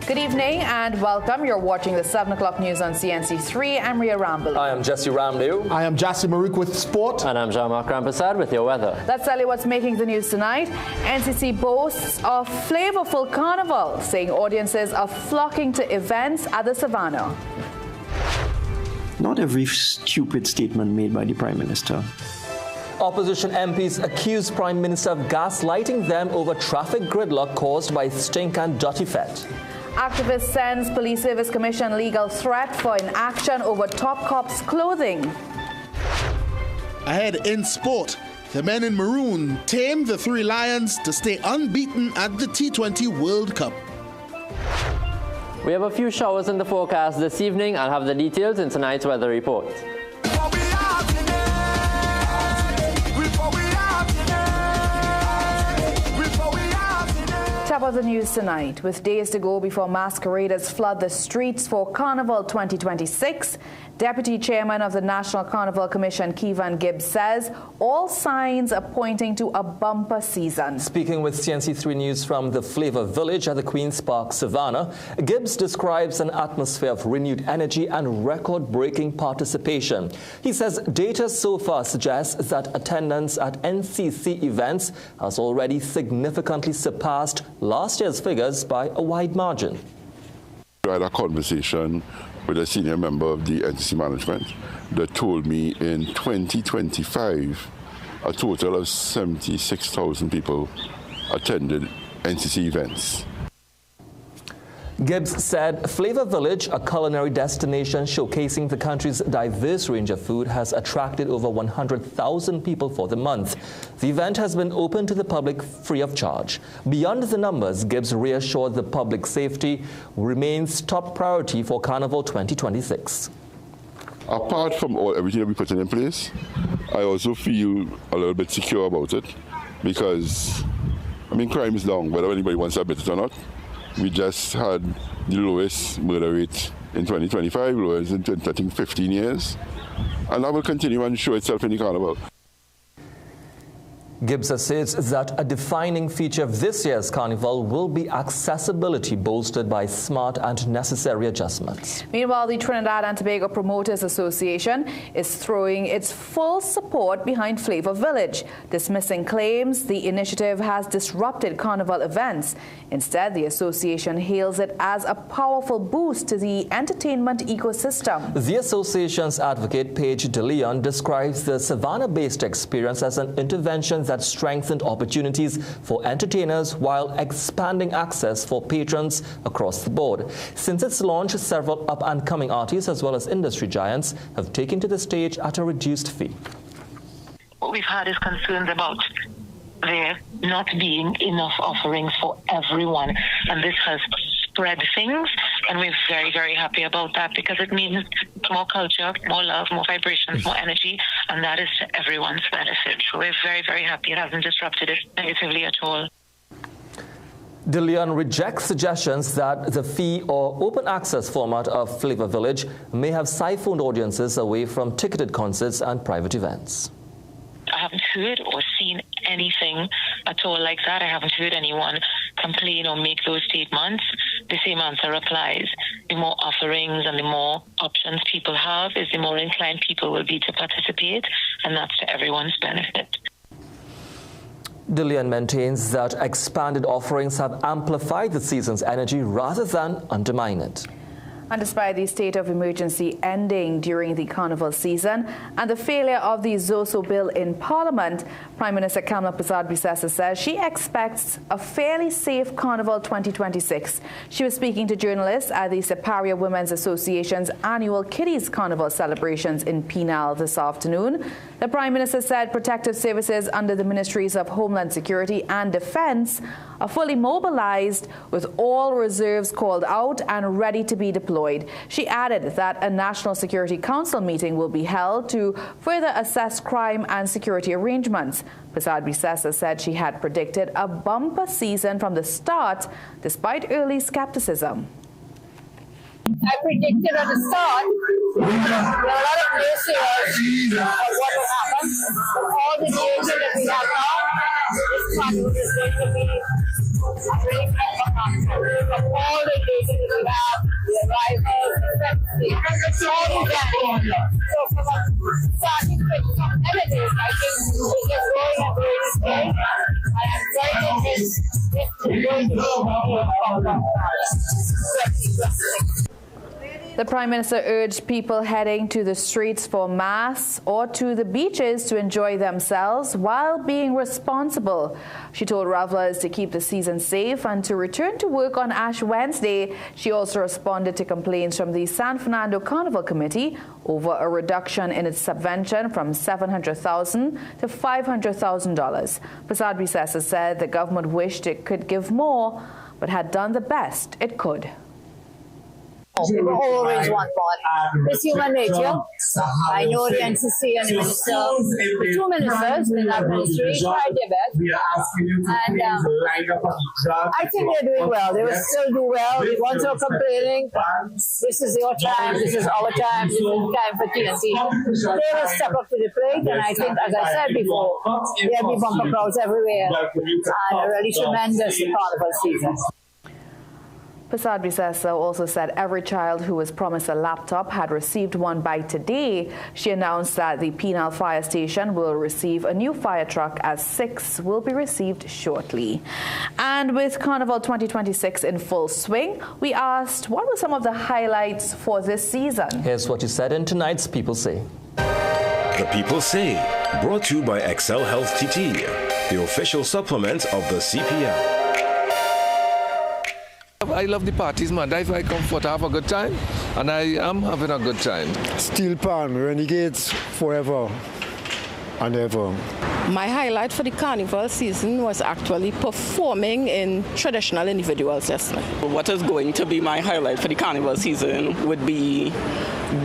Good evening and welcome. You're watching the 7 o'clock news on CNC3. I'm Ria Ramble. I am Jesse Ramdew. I am Jassi Maruk with sport. And I'm Jean-Marc Rampersad with your weather. Let's tell you what's making the news tonight. NCC boasts a flavorful carnival, saying audiences are flocking to events at the Savannah. Not every stupid statement made by the Prime Minister. Opposition MPs accuse Prime Minister of gaslighting them over traffic gridlock caused by stink and dirty fete. Activist sends Police Service Commission legal threat for inaction over top cops' clothing. Ahead in sport, the men in maroon tame the three lions to stay unbeaten at the T20 World Cup. We have a few showers in the forecast this evening. I'll have the details in tonight's weather report. Top of the news tonight. With days to go before masqueraders flood the streets for Carnival 2026, Deputy Chairman of the National Carnival Commission, Kevin Gibbs, says all signs are pointing to a bumper season. Speaking with CNC3 News from the Flavor Village at the Queen's Park, Savannah, Gibbs describes an atmosphere of renewed energy and record-breaking participation. He says data so far suggests that attendance at NCC events has already significantly surpassed last year's figures by a wide margin. I had a conversation with a senior member of the NCC management that told me in 2025 a total of 76,000 people attended NCC events. Gibbs said Flavor Village, a culinary destination showcasing the country's diverse range of food, has attracted over 100,000 people for the month. The event has been open to the public free of charge. Beyond the numbers, Gibbs reassured the public safety remains top priority for Carnival 2026. Apart from everything that we put in place, I also feel a little bit secure about it because, crime is down, whether anybody wants to admit it or not. We just had the lowest murder rate in 2025, lowest in, I think, 15 years. And that will continue and show itself in the Carnival. Gibbs says that a defining feature of this year's Carnival will be accessibility, bolstered by smart and necessary adjustments. Meanwhile, the Trinidad and Tobago Promoters Association is throwing its full support behind Flavor Village, dismissing claims the initiative has disrupted Carnival events. Instead, the association hails it as a powerful boost to the entertainment ecosystem. The association's advocate, Paige De Leon, describes the Savannah-based experience as an intervention that strengthened opportunities for entertainers while expanding access for patrons across the board. Since its launch, several up-and-coming artists as well as industry giants have taken to the stage at a reduced fee. What we've had is concerns about there not being enough offerings for everyone, and this has spread things, and we're very, very happy about that because it means more culture, more love, more vibrations, more energy, and that is to everyone's benefit. So we're very, very happy it hasn't disrupted it negatively at all. De Leon rejects suggestions that the fee or open access format of Flavor Village may have siphoned audiences away from ticketed concerts and private events. I haven't heard or seen anything at all like that. I haven't heard anyone complain or make those statements. The same answer applies. The more offerings and the more options people have is the more inclined people will be to participate, and that's to everyone's benefit. De Leon maintains that expanded offerings have amplified the season's energy rather than undermine it. And despite the state of emergency ending during the Carnival season and the failure of the Zoso bill in Parliament, Prime Minister Kamla Persad-Bissessar says she expects a fairly safe Carnival 2026. She was speaking to journalists at the Superior Women's Association's annual Kiddies Carnival celebrations in Penal this afternoon. The Prime Minister said protective services under the Ministries of Homeland Security and Defence are fully mobilized with all reserves called out and ready to be deployed. She added that a National Security Council meeting will be held to further assess crime and security arrangements. Persad-Bissessar said she had predicted a bumper season from the start, despite early skepticism. I predicted at the start there were a lot of naysayers of what would happen. With all the data that we have now, this Carnival is going to be a great from all the cases we have, the arrivals, the all the events. So from a starting with some negatives, I think it is going and growing scale. I am very convinced this is going to be The Prime Minister urged people heading to the streets for mass or to the beaches to enjoy themselves while being responsible. She told revelers to keep the season safe and to return to work on Ash Wednesday. She also responded to complaints from the San Fernando Carnival Committee over a reduction in its subvention from $700,000 to $500,000. Prasad Bisesa said the government wished it could give more, but had done the best it could. People always want more. It's human nature. I know the NCC and the minister, the two ministers in that ministry tried their best. And I think they're doing well. They will still do well. The ones who are complaining, this is your time, this is our time, this is time for TNT. They will step up to the plate, and I think, as I said before, there'll be bumper crowds everywhere and a really tremendous carnival season. Prasad Bisesa also said every child who was promised a laptop had received one by today. She announced that the Penal Fire Station will receive a new fire truck, as 6 will be received shortly. And with Carnival 2026 in full swing, we asked what were some of the highlights for this season. Here's what you said in tonight's People Say. The People Say, brought to you by Excel Health TT, the official supplement of the CPL. I love the parties, man. That's why I come for to have a good time, and I am having a good time. Steel Pan, Renegades, forever and ever. My highlight for the Carnival season was actually performing in traditional individuals yesterday. What is going to be my highlight for the Carnival season would be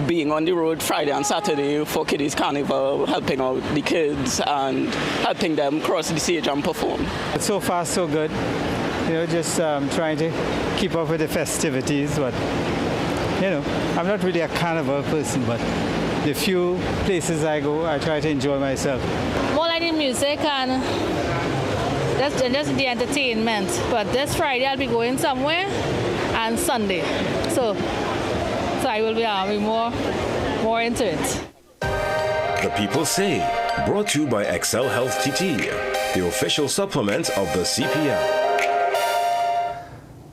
being on the road Friday and Saturday for Kiddies Carnival, helping out the kids and helping them cross the stage and perform. So far, so good. You know, just trying to keep up with the festivities, but, you know, I'm not really a carnival person, but the few places I go, I try to enjoy myself. More like the music and just the entertainment. But this Friday I'll be going somewhere, and Sunday. So I will be more into it. The People Say, brought to you by Excel Health TT, the official supplement of the CPL.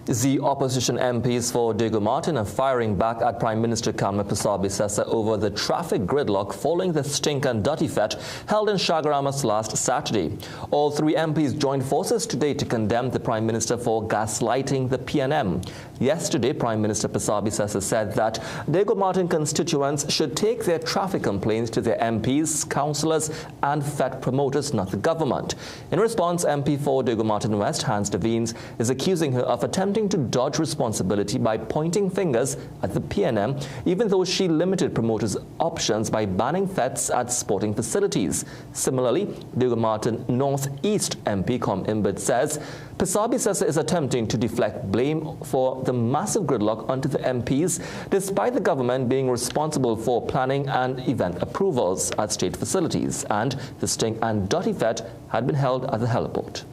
The opposition MPs for Diego Martin are firing back at Prime Minister Carmen Prasad Bisesa over the traffic gridlock following the Stink and Dirty Fete held in Chaguaramas last Saturday. All 3 MPs joined forces today to condemn the Prime Minister for gaslighting the PNM. Yesterday, Prime Minister Prasad Bisesa said that Diego Martin constituents should take their traffic complaints to their MPs, councillors and Fete promoters, not the government. In response, MP for Diego Martin West, Hans Devines, is accusing her of attempting to dodge responsibility by pointing fingers at the PNM, even though she limited promoters' options by banning fetes at sporting facilities. Similarly, Diego Martin North East MP Com Imbert says Prasad Bisesa is attempting to deflect blame for the massive gridlock onto the MPs, despite the government being responsible for planning and event approvals at state facilities, and the Stink and Dirty Fete had been held at the heliport.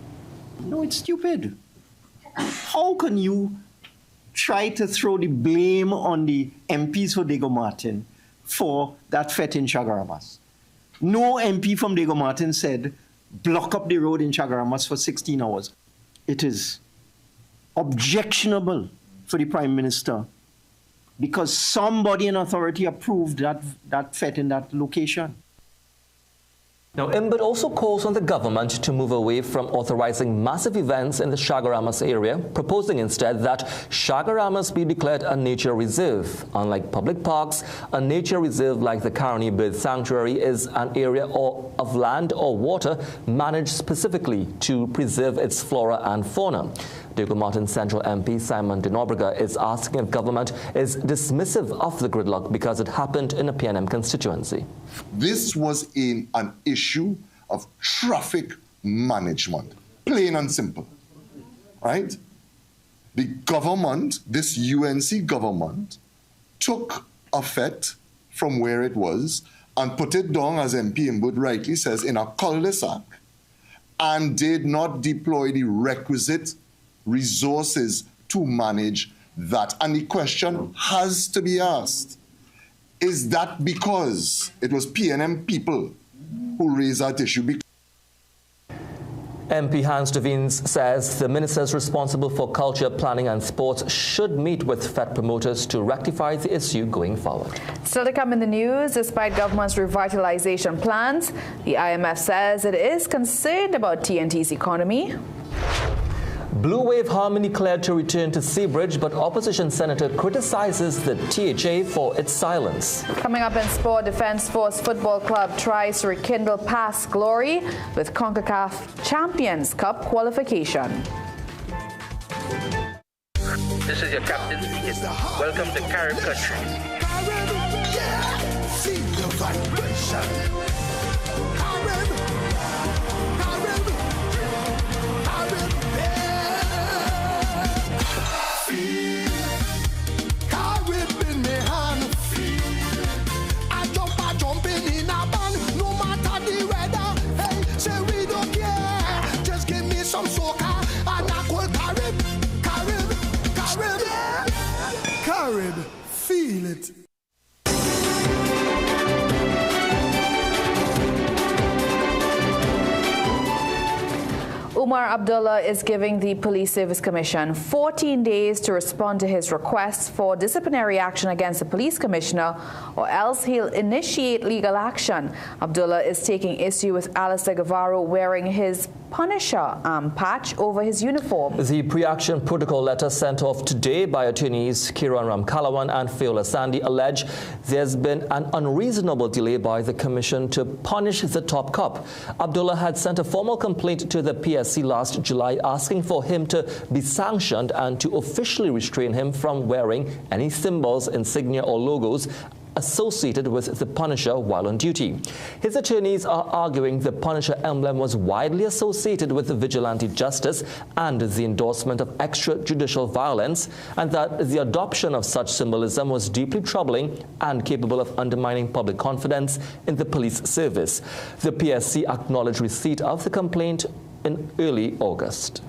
No, it's stupid. How can you try to throw the blame on the MPs for Diego Martin for that fete in Chaguaramas? No MP from Diego Martin said, block up the road in Chaguaramas for 16 hours. It is objectionable for the Prime Minister because somebody in authority approved that fete in that location. Now, Imbert also calls on the government to move away from authorizing massive events in the Chaguaramas area, proposing instead that Chaguaramas be declared a nature reserve. Unlike public parks, a nature reserve like the Caroni Bird Sanctuary is an area of land or water managed specifically to preserve its flora and fauna. Diego Martin Central MP Simon de Nobrega is asking if government is dismissive of the gridlock because it happened in a PNM constituency. This was an issue of traffic management, plain and simple, right? The government, this UNC government, took a fete from where it was and put it down, as MP Imbut rightly says, in a cul-de-sac and did not deploy the requisite resources to manage that. And the question has to be asked, is that because it was PNM people who raised that issue? MP Hans de Wiens says the ministers responsible for culture, planning and sports should meet with FET promoters to rectify the issue going forward. Still to come in the news, despite government's revitalization plans, the IMF says it is concerned about TNT's economy. Blue Wave Harmony cleared to return to Seabridge, but opposition senator criticizes the THA for its silence. Coming up in sport, Defence Force Football Club tries to rekindle past glory with CONCACAF Champions Cup qualification. This is your captain speaking. Welcome to Carib country. See the vibration. Some soca and I call Carib, feel it. Umar Abdullah is giving the Police Service Commission 14 days to respond to his requests for disciplinary action against the police commissioner, or else he'll initiate legal action. Abdullah is taking issue with Alistair Guevara wearing his Punisher patch over his uniform. The pre-action protocol letter sent off today by attorneys Kiran Ramkalawan and Fiola Sandy allege there's been an unreasonable delay by the commission to punish the top cop. Abdullah had sent a formal complaint to the PSC last July asking for him to be sanctioned and to officially restrain him from wearing any symbols, insignia or logos associated with the Punisher while on duty. His attorneys are arguing the Punisher emblem was widely associated with vigilante justice and the endorsement of extrajudicial violence, and that the adoption of such symbolism was deeply troubling and capable of undermining public confidence in the police service. The PSC acknowledged receipt of the complaint in early August.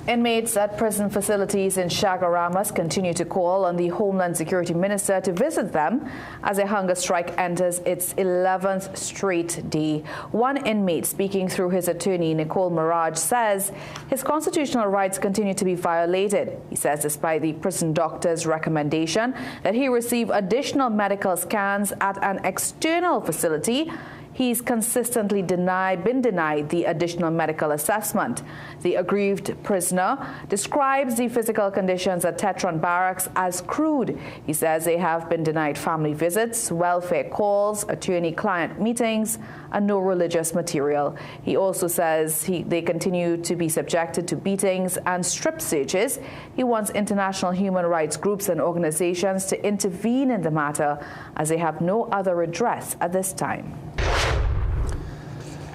Inmates at prison facilities in Chaguaramas continue to call on the Homeland Security Minister to visit them as a hunger strike enters its 11th straight day. One inmate, speaking through his attorney, Nicole Mirage, says his constitutional rights continue to be violated. He says despite the prison doctor's recommendation that he receive additional medical scans at an external facility, he's consistently been denied the additional medical assessment. The aggrieved prisoner describes the physical conditions at Tetron Barracks as crude. He says they have been denied family visits, welfare calls, attorney-client meetings, and no religious material. He also says they continue to be subjected to beatings and strip searches. He wants international human rights groups and organizations to intervene in the matter as they have no other redress at this time.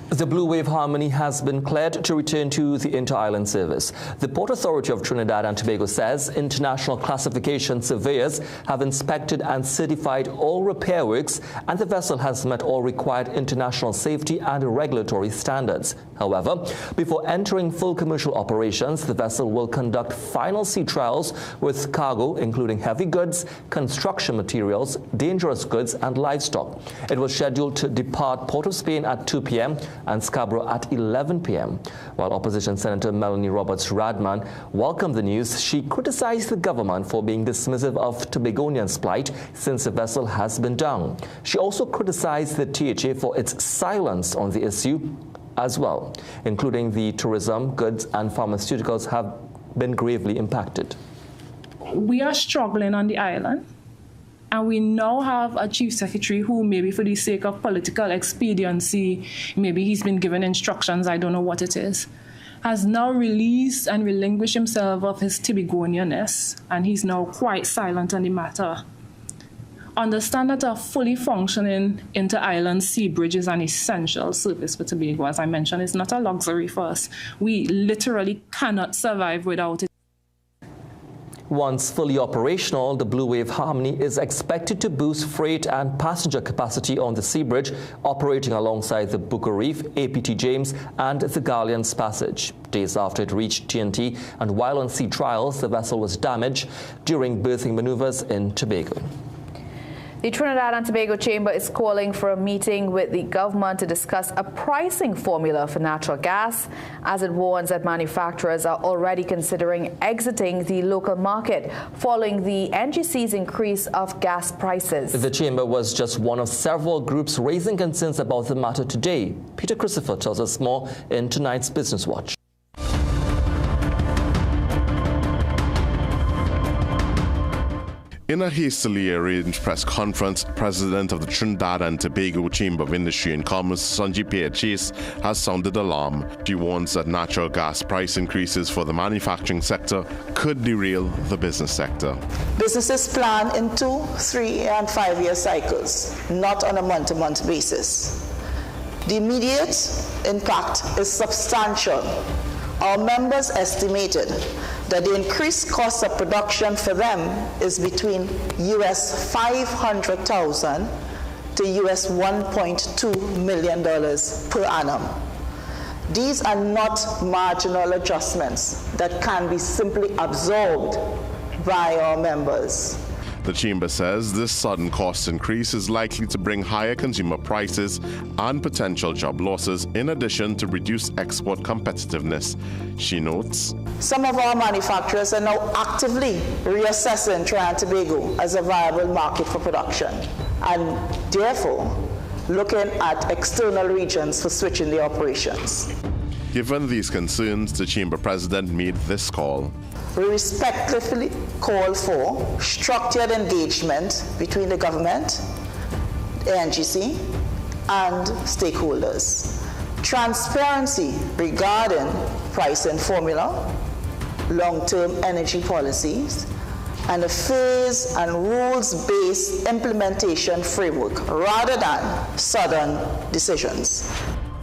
The Blue Wave Harmony has been cleared to return to the inter-island service. The Port Authority of Trinidad and Tobago says international classification surveyors have inspected and certified all repair works, and the vessel has met all required international safety and regulatory standards. However, before entering full commercial operations, the vessel will conduct final sea trials with cargo including heavy goods, construction materials, dangerous goods and livestock. It was scheduled to depart Port of Spain at 2 p.m. and Scarborough at 11 p.m. While Opposition Senator Melanie Roberts-Radman welcomed the news, she criticized the government for being dismissive of Tobagonians' plight since the vessel has been down. She also criticized the THA for its silence on the issue as well, including the tourism, goods and pharmaceuticals have been gravely impacted. We are struggling on the island. And we now have a chief secretary who, maybe for the sake of political expediency, maybe he's been given instructions, I don't know what it is, has now released and relinquished himself of his Tobagonianness, and he's now quite silent on the matter. Understand that a fully functioning inter-island sea bridge is an essential service for Tobago. As I mentioned, it's not a luxury for us. We literally cannot survive without it. Once fully operational, the Blue Wave Harmony is expected to boost freight and passenger capacity on the Sea Bridge, operating alongside the Booker Reef, APT James and the Galleon's Passage. Days after it reached TNT and while on sea trials, the vessel was damaged during berthing maneuvers in Tobago. The Trinidad and Tobago Chamber is calling for a meeting with the government to discuss a pricing formula for natural gas, as it warns that manufacturers are already considering exiting the local market following the NGC's increase of gas prices. The Chamber was just one of several groups raising concerns about the matter today. Peter Christopher tells us more in tonight's Business Watch. In a hastily arranged press conference, President of the Trinidad and Tobago Chamber of Industry and Commerce, Sanjay Chase, has sounded alarm. She warns that natural gas price increases for the manufacturing sector could derail the business sector. Businesses plan in 2, 3, and 5-year cycles, not on a month-to-month basis. The immediate impact is substantial. Our members estimated that the increased cost of production for them is between US $500,000 to US $1.2 million per annum. These are not marginal adjustments that can be simply absorbed by our members. The Chamber says this sudden cost increase is likely to bring higher consumer prices and potential job losses, in addition to reduced export competitiveness. She notes, some of our manufacturers are now actively reassessing Trinidad and Tobago as a viable market for production, and therefore looking at external regions for switching their operations. Given these concerns, the Chamber President made this call. We respectfully call for structured engagement between the government, the NGC, and stakeholders. Transparency regarding pricing formula, long-term energy policies, and a phase and rules-based implementation framework rather than sudden decisions.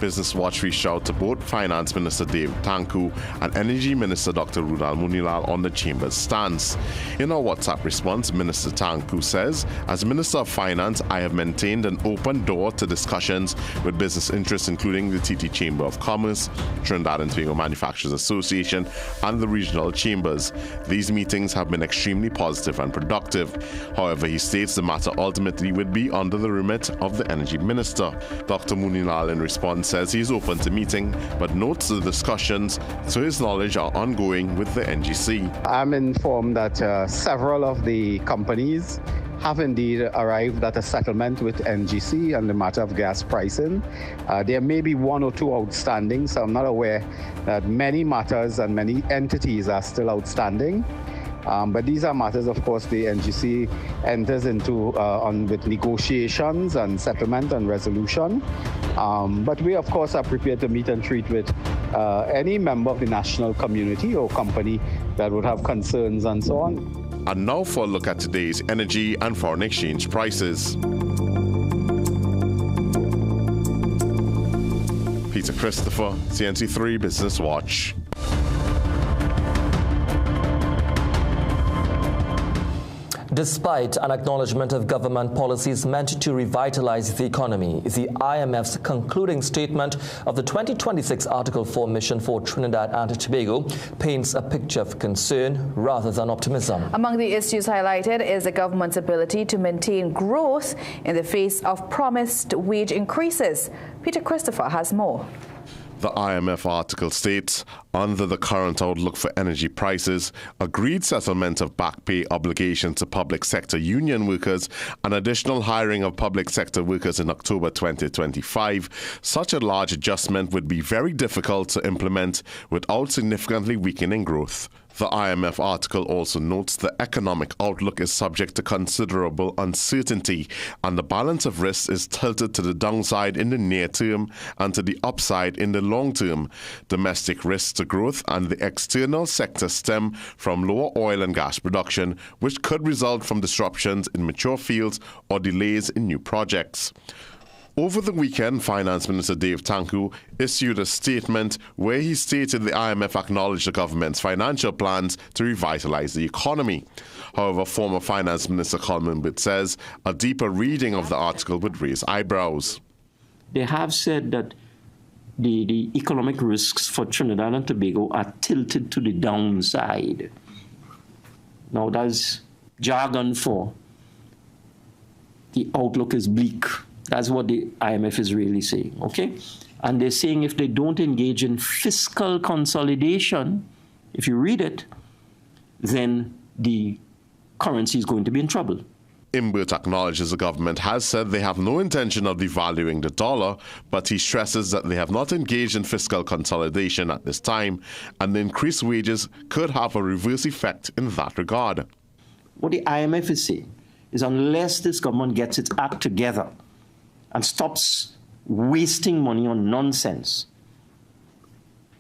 Business Watch reached out to both Finance Minister Dave Tanku and Energy Minister Dr. Rudal Munilal on the Chamber's stance. In a WhatsApp response, Minister Tanku says, as Minister of Finance, I have maintained an open door to discussions with business interests, including the TT Chamber of Commerce, Trinidad and Tobago Manufacturers Association, and the regional chambers. These meetings have been extremely positive and productive. However, he states the matter ultimately would be under the remit of the Energy Minister. Dr. Munilal, in response, says he is open to meeting, but notes the discussions, to his knowledge, are ongoing with the NGC. I'm informed that several of the companies have indeed arrived at a settlement with NGC on the matter of gas pricing. There may be 1 or 2 outstanding, so I'm not aware that many matters and many entities are still outstanding. But these are matters, of course, the NGC enters into with negotiations and settlement and resolution. But we, of course, are prepared to meet and treat with any member of the national community or company that would have concerns and so on. And now for a look at today's energy and foreign exchange prices. Peter Christopher, CNC3 Business Watch. Despite an acknowledgement of government policies meant to revitalize the economy, the IMF's concluding statement of the 2026 Article 4 mission for Trinidad and Tobago paints a picture of concern rather than optimism. Among the issues highlighted is the government's ability to maintain growth in the face of promised wage increases. Peter Christopher has more. The IMF article states, under the current outlook for energy prices, agreed settlement of back pay obligations to public sector union workers and additional hiring of public sector workers in October 2025, such a large adjustment would be very difficult to implement without significantly weakening growth. The IMF article also notes the economic outlook is subject to considerable uncertainty, and the balance of risks is tilted to the downside in the near term and to the upside in the long term. Domestic risks to growth and the external sector stem from lower oil and gas production, which could result from disruptions in mature fields or delays in new projects. Over the weekend, Finance Minister Dave Tanku issued a statement where he stated the IMF acknowledged the government's financial plans to revitalize the economy. However, former Finance Minister Colin Imbert says a deeper reading of the article would raise eyebrows. They have said that the economic risks for Trinidad and Tobago are tilted to the downside. Now, that's jargon for the outlook is bleak. That's what the IMF is really saying, okay? And they're saying if they don't engage in fiscal consolidation, if you read it, then the currency is going to be in trouble. Imbert acknowledges the government has said they have no intention of devaluing the dollar, but he stresses that they have not engaged in fiscal consolidation at this time, and the increased wages could have a reverse effect in that regard. What the IMF is saying is unless this government gets its act together and stops wasting money on nonsense,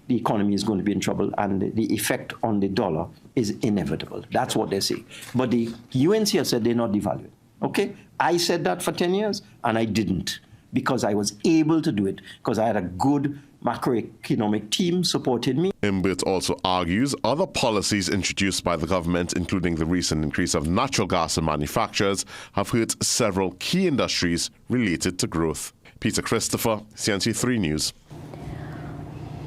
the economy is going to be in trouble and the effect on the dollar is inevitable. That's what they say. But the UNC have said they're not devaluing. Okay? I said that for 10 years and I didn't because I was able to do it because I had a good macroeconomic team supporting me. Imbert also argues other policies introduced by the government, including the recent increase of natural gas and manufacturers, have hurt several key industries related to growth. Peter Christopher, CNC3 News.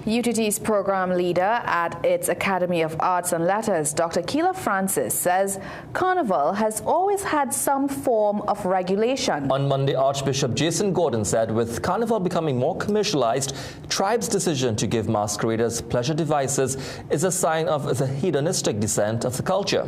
UTT's program leader at its Academy of Arts and Letters, Dr. Keela Francis, says Carnival has always had some form of regulation. On Monday, Archbishop Jason Gordon said with Carnival becoming more commercialized, tribes' decision to give masqueraders pleasure devices is a sign of the hedonistic descent of the culture.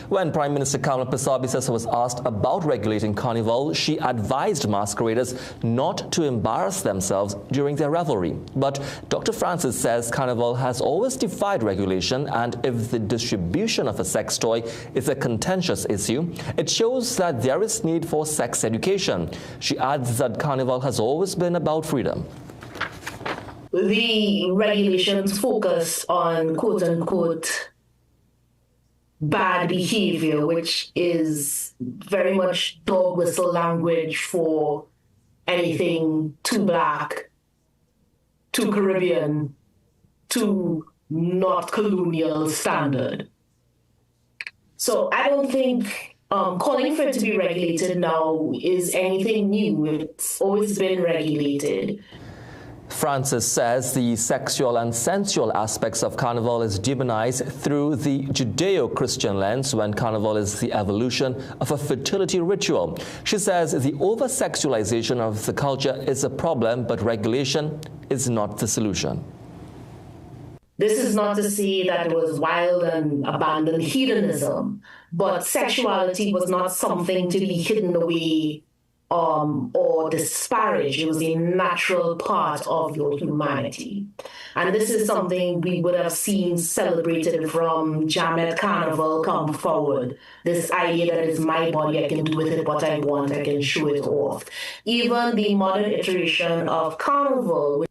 When Prime Minister Kamala Persad-Bissessar was asked about regulating Carnival, she advised masqueraders not to embarrass themselves during their revelry. But Dr. Francis says Carnival has always defied regulation, and if the distribution of a sex toy is a contentious issue, it shows that there is need for sex education. She adds that Carnival has always been about freedom. The regulations focus on quote-unquote bad behavior, which is very much dog whistle language for anything too black, too Caribbean, too not colonial standard. So I don't think calling for it to be regulated now is anything new. It's always been regulated. Francis says the sexual and sensual aspects of Carnival is demonized through the Judeo-Christian lens when Carnival is the evolution of a fertility ritual. She says the over-sexualization of the culture is a problem, but regulation is not the solution. This is not to say that it was wild and abandoned hedonism, but sexuality was not something to be hidden away or disparaged. It was a natural part of your humanity. And this is something we would have seen celebrated from Jamet Carnival come forward. This idea that it's my body, I can do with it what I want, I can show it off. Even the modern iteration of Carnival.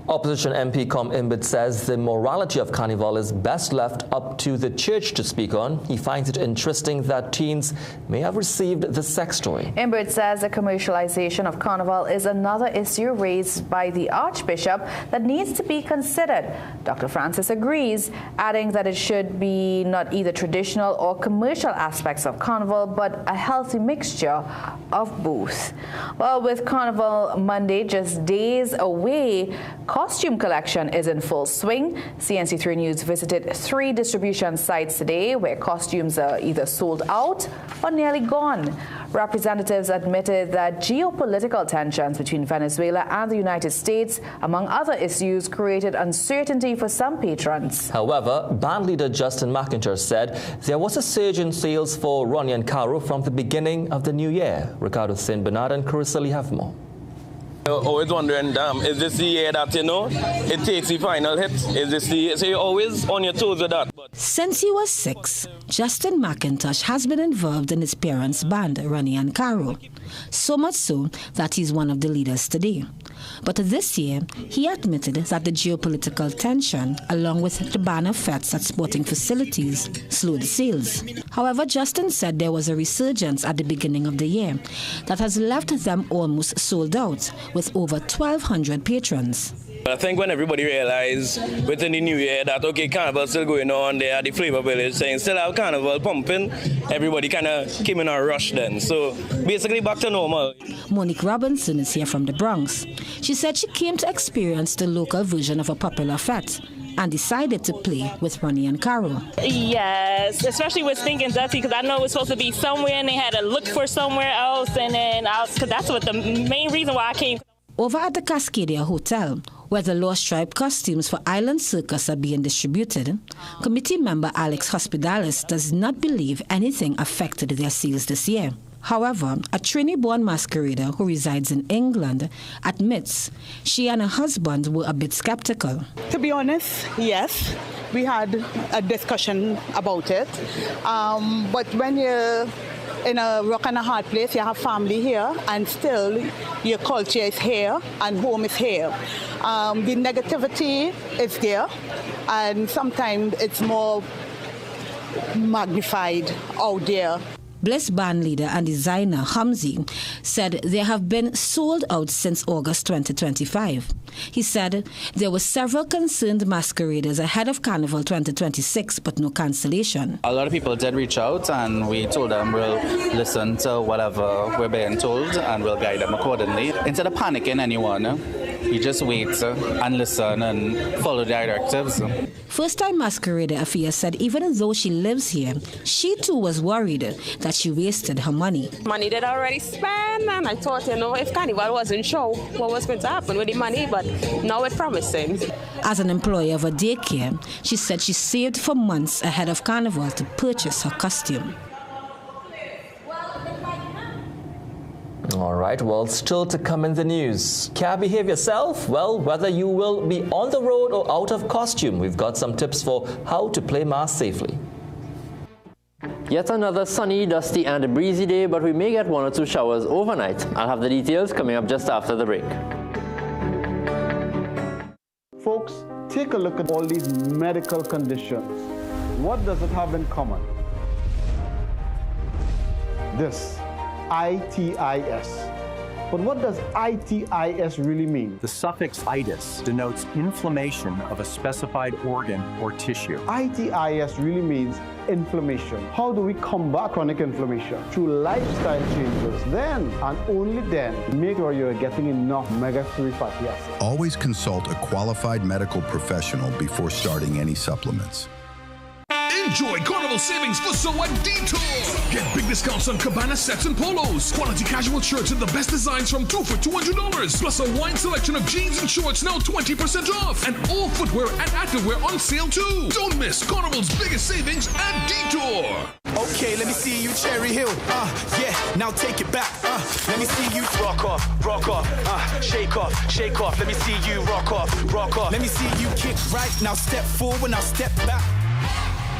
Opposition MP Com Imbert says the morality of Carnival is best left up to the church to speak on. He finds it interesting that teens may have received the sex toy. Imbert says the commercialization of Carnival is another issue raised by the Archbishop that needs to be considered. Dr. Francis agrees, adding that it should be not either traditional or commercial aspects of Carnival, but a healthy mixture of both. Well, with Carnival Monday just days away, costume collection is in full swing. CNC3 News visited 3 distribution sites today where costumes are either sold out or nearly gone. Representatives admitted that geopolitical tensions between Venezuela and the United States, among other issues, created uncertainty for some patrons. However, band leader Justin McIntosh said there was a surge in sales for Ronnie and Caro from the beginning of the new year. Ricardo St. Bernard and Carissa Lee have more. Always wondering, is this the year that, it takes the final hit? Is this the year? So you're always on your toes with that. Since he was 6, Justin McIntosh has been involved in his parents' band, Ronnie and Caro. so much so that he's one of the leaders today. But this year, he admitted that the geopolitical tension, along with the ban of fetes at sporting facilities, slowed sales. However, Justin said there was a resurgence at the beginning of the year that has left them almost sold out, with over 1,200 patrons. I think when everybody realized within the new year that, okay, Carnival's still going on there at the Flavor Village, saying still have Carnival pumping, everybody kind of came in a rush then. So basically back to normal. Monique Robinson is here from the Bronx. She said she came to experience the local version of a popular fete and decided to play with Ronnie and Carol. Yes, especially with Stinking Dirty, because I know it was supposed to be somewhere and they had to look for somewhere else, and then because that's what the main reason why I came. Over at the Cascadia Hotel, where the Lost Tribe costumes for Island Circus are being distributed, committee member Alex Hospitalis does not believe anything affected their sales this year. However, a Trini-born masquerader who resides in England admits she and her husband were a bit skeptical. To be honest, yes. We had a discussion about it. But when you're in a rock and a hard place, you have family here, and still your culture is here and home is here. The negativity is there, and sometimes it's more magnified out there. Bliss band leader and designer Hamzi said they have been sold out since August 2025. He said there were several concerned masqueraders ahead of Carnival 2026, but no cancellation. A lot of people did reach out, and we told them we'll listen to whatever we're being told and we'll guide them accordingly. Instead of panicking anyone, you just wait and listen and follow the directives. First-time masquerader Afia said even though she lives here, she too was worried that she wasted her money. Money that I already spent, and I thought, if Carnival wasn't sure what was going to happen with the money, but now it's promising. As an employee of a daycare, she said she saved for months ahead of Carnival to purchase her costume. All right, well, still to come in the news. Care behave yourself? Well, whether you will be on the road or out of costume, we've got some tips for how to play mass safely. Yet another sunny, dusty and breezy day, but we may get one or two showers overnight. I'll have the details coming up just after the break. Folks, take a look at all these medical conditions. What does it have in common? This. ITIS. But what does ITIS really mean? The suffix itis denotes inflammation of a specified organ or tissue. ITIS really means inflammation. How do we combat chronic inflammation? Through lifestyle changes. Then, and only then, make sure you're getting enough omega-3 fatty acids. Always consult a qualified medical professional before starting any supplements. Enjoy Carnival savings for Soa Detour. Get big discounts on cabana sets and polos. Quality casual shirts and the best designs from 2 for $200. Plus a wide selection of jeans and shorts now 20% off. And all footwear and activewear on sale too. Don't miss Carnival's biggest savings at Detour. Okay, let me see you Cherry Hill. Yeah, now take it back. Let me see you rock off, shake off, shake off. Let me see you rock off, rock off. Let me see you kick right. Now step forward, now step back.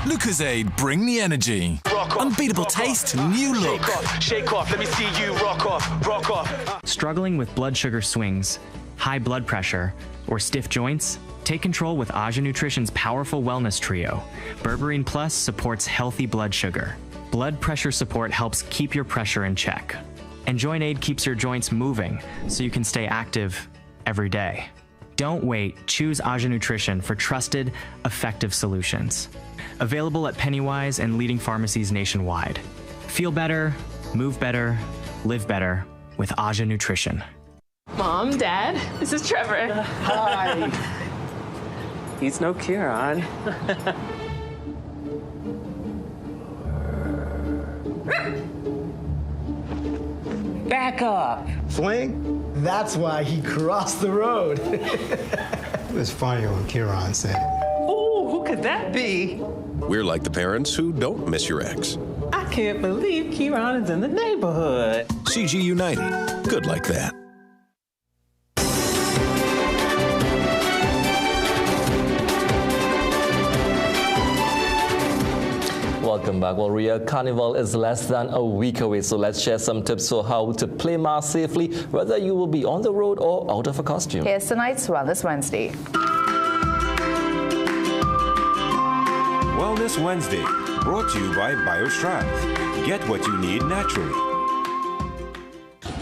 Lucozade, bring the energy. Unbeatable taste, new look. Shake off, let me see you rock off. Struggling with blood sugar swings, high blood pressure, or stiff joints? Take control with Aja Nutrition's powerful wellness trio. Berberine Plus supports healthy blood sugar. Blood pressure support helps keep your pressure in check. And Joint Aid keeps your joints moving so you can stay active every day. Don't wait, choose Aja Nutrition for trusted, effective solutions. Available at Pennywise and leading pharmacies nationwide. Feel better, move better, live better with Aja Nutrition. Mom, Dad, this is Trevor. Hi. He's no Kieran. Back up. Swing? That's why he crossed the road. It was funny when Kieran said it. Ooh, who could that be? We're like the parents who don't miss your ex. I can't believe Kieran is in the neighborhood. CG United. Good like that. Well, Welcome back. Well, Ria, Carnival is less than a week away, so let's share some tips for how to play mass safely, whether you will be on the road or out of a costume. Here's tonight's Wellness Wednesday. Wellness Wednesday, brought to you by BioStrand. Get what you need naturally.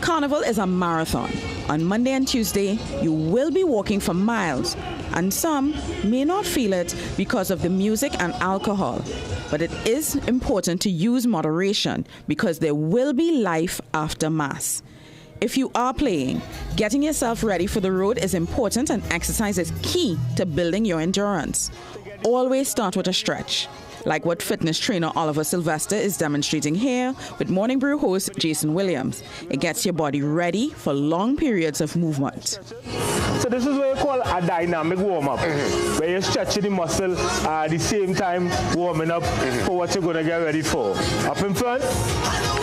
Carnival is a marathon. On Monday and Tuesday, you will be walking for miles, and some may not feel it because of the music and alcohol. But it is important to use moderation because there will be life after Mass. If you are playing, getting yourself ready for the road is important, and exercise is key to building your endurance. Always start with a stretch, like what fitness trainer Oliver Sylvester is demonstrating here with Morning Brew host Jason Williams. It gets your body ready for long periods of movement. So this is what you call a dynamic warm-up, where you're stretching the muscle at the same time warming up for what you're going to get ready for. Up in front,